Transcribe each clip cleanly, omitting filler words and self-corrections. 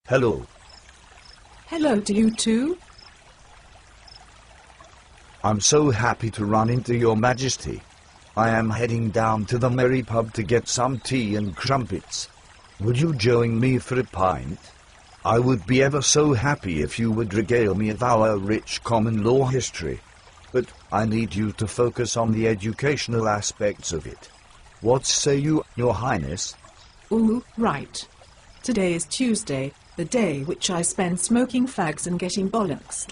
Hello. Hello to you too. I'm so happy to run into your majesty. I am heading down to the Merry Pub to get some tea and crumpets. Would you join me for a pint? I would be ever so happy if you would regale me of our rich common law history. But I need you to focus on the educational aspects of it. What say you, Your Highness? Ooh, right. Today is Tuesday, the day which I spend smoking fags and getting bollocks.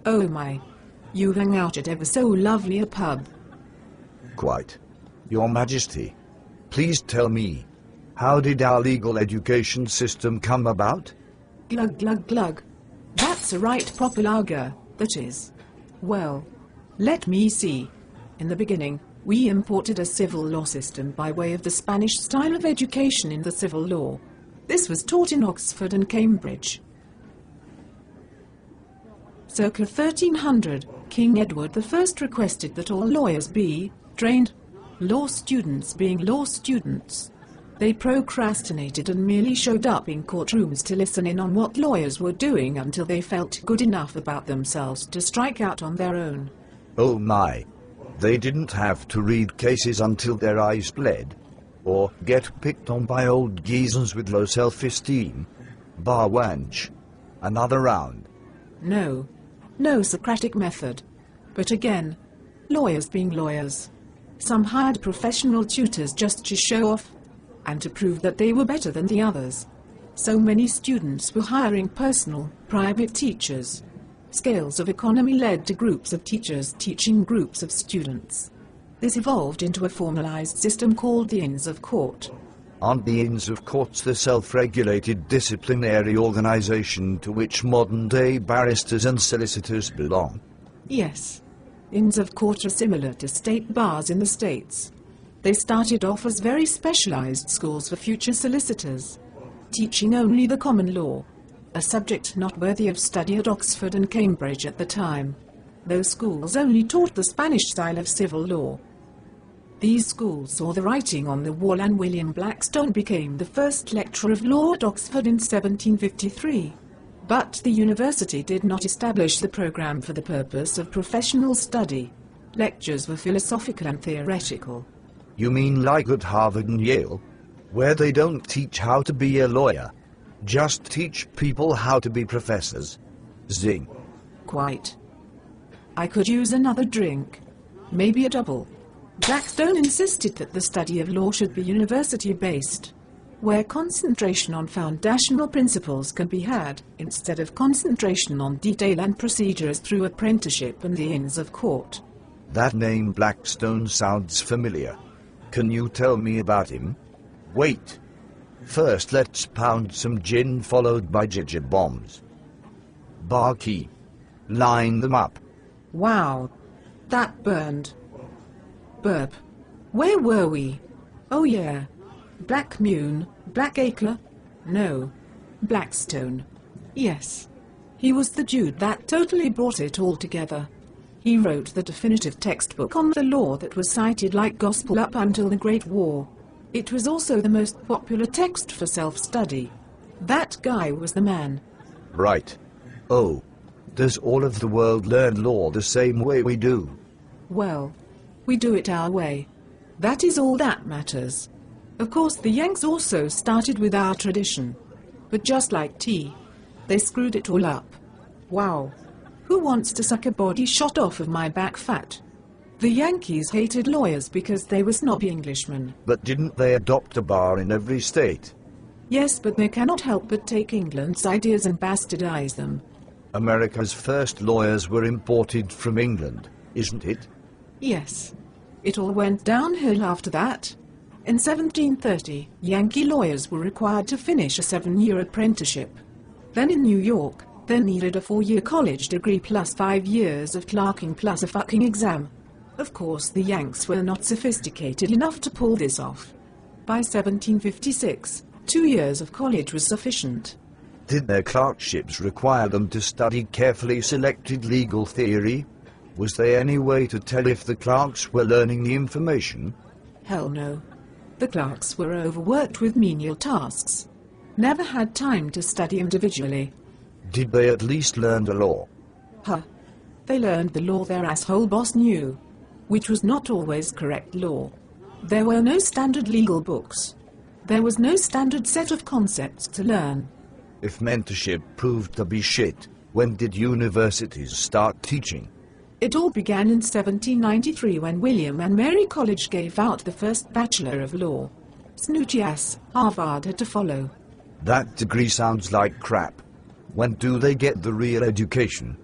Oh my. You hang out at ever so lovely a pub. Quite. Your Majesty, please tell me, how did our legal education system come about? Glug glug glug. That's a right proper lager, that is. Well, let me see. In the beginning, we imported a civil law system by way of the Spanish style of education in the civil law. This was taught in Oxford and Cambridge. Circa 1300, King Edward I requested that all lawyers be trained, law students being law students. They procrastinated and merely showed up in courtrooms to listen in on what lawyers were doing until they felt good enough about themselves to strike out on their own. Oh my. They didn't have to read cases until their eyes bled, or get picked on by old geezers with low self-esteem. Bar wench. Another round. No Socratic method. But again, lawyers being lawyers. Some hired professional tutors just to show off, and to prove that they were better than the others. So many students were hiring personal, private teachers. Scales of economy led to groups of teachers teaching groups of students. This evolved into a formalized system called the Inns of Court. Aren't the Inns of Courts the self-regulated disciplinary organization to which modern-day barristers and solicitors belong? Yes. Inns of Court are similar to state bars in the States. They started off as very specialized schools for future solicitors, teaching only the common law, a subject not worthy of study at Oxford and Cambridge at the time. Those schools only taught the Spanish style of civil law. These schools saw the writing on the wall, and William Blackstone became the first lecturer of law at Oxford in 1753. But the university did not establish the program for the purpose of professional study. Lectures were philosophical and theoretical. You mean like at Harvard and Yale, where they don't teach how to be a lawyer, just teach people how to be professors? Zing. Quite. I could use another drink. Maybe a double. Blackstone insisted that the study of law should be university-based, where concentration on foundational principles can be had, instead of concentration on detail and procedures through apprenticeship and the Inns of Court. That name Blackstone sounds familiar. Can you tell me about him? Wait. First let's pound some gin followed by ginger bombs. Barkeep, line them up. Wow. That burned. Burp. Where were we? Oh yeah. Blackmune, Blackacre? No. Blackstone. Yes. He was the dude that totally brought it all together. He wrote the definitive textbook on the law that was cited like gospel up until the Great War. It was also the most popular text for self-study. That guy was the man. Right. Oh. Does all of the world learn law the same way we do? Well, we do it our way. That is all that matters. Of course, the Yanks also started with our tradition. But just like tea, they screwed it all up. Wow. Who wants to suck a body shot off of my back fat? The Yankees hated lawyers because they were snobby Englishmen. But didn't they adopt a bar in every state? Yes, but they cannot help but take England's ideas and bastardize them. America's first lawyers were imported from England, isn't it? Yes. It all went downhill after that. In 1730, Yankee lawyers were required to finish a 7-year apprenticeship. Then in New York, they needed a 4-year college degree plus 5 years of clerking plus a fucking exam. Of course, the Yanks were not sophisticated enough to pull this off. By 1756, 2 years of college was sufficient. Did their clerkships require them to study carefully selected legal theory? Was there any way to tell if the clerks were learning the information? Hell no. The clerks were overworked with menial tasks. Never had time to study individually. Did they at least learn the law? Huh. They learned the law their asshole boss knew, which was not always correct law. There were no standard legal books. There was no standard set of concepts to learn. If mentorship proved to be shit, when did universities start teaching? It all began in 1793 when William and Mary College gave out the first Bachelor of Law. Snooty ass, Harvard had to follow. That degree sounds like crap. When do they get the real education?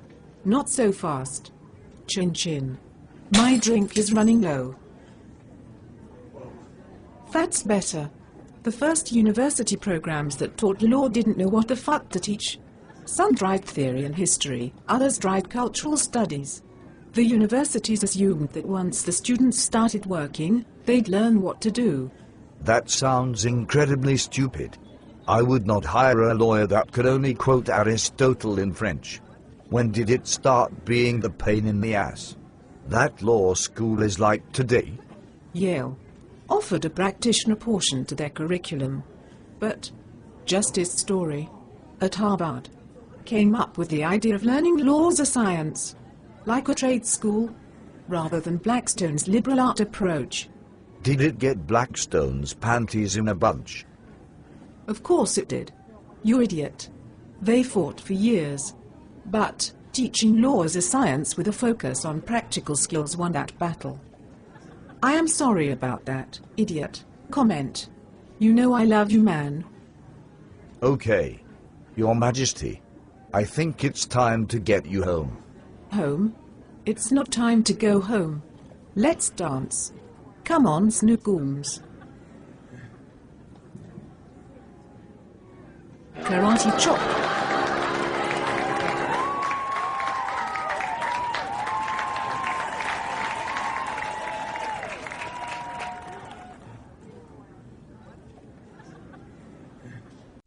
Not so fast. Chin chin. My drink is running low. That's better. The first university programs that taught law didn't know what the fuck to teach. Some tried theory and history, others tried cultural studies. The universities assumed that once the students started working, they'd learn what to do. That sounds incredibly stupid. I would not hire a lawyer that could only quote Aristotle in French. When did it start being the pain in the ass? That law school is like today. Yale offered a practitioner portion to their curriculum. But Justice Story at Harvard came up with the idea of learning law as a science, like a trade school, rather than Blackstone's liberal art approach. Did it get Blackstone's panties in a bunch? Of course it did. You idiot. They fought for years. But teaching law as a science with a focus on practical skills won that battle. I am sorry about that, idiot. Comment. You know I love you, man. Okay. Your Majesty, I think it's time to get you home. Home? It's not time to go home. Let's dance. Come on, Snookooms. Karate chop.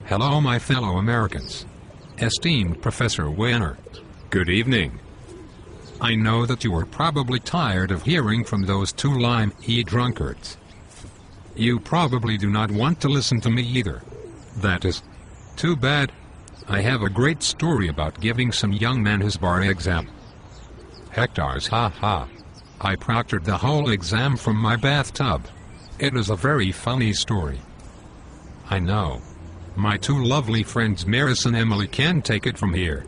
Hello, my fellow Americans. Esteemed Professor Weiner. Good evening. I know that you are probably tired of hearing from those two lime-e drunkards. You probably do not want to listen to me either. That is too bad. I have a great story about giving some young man his bar exam. Hectares, ha ha. I proctored the whole exam from my bathtub. It is a very funny story. I know. My two lovely friends Maris and Emily can take it from here.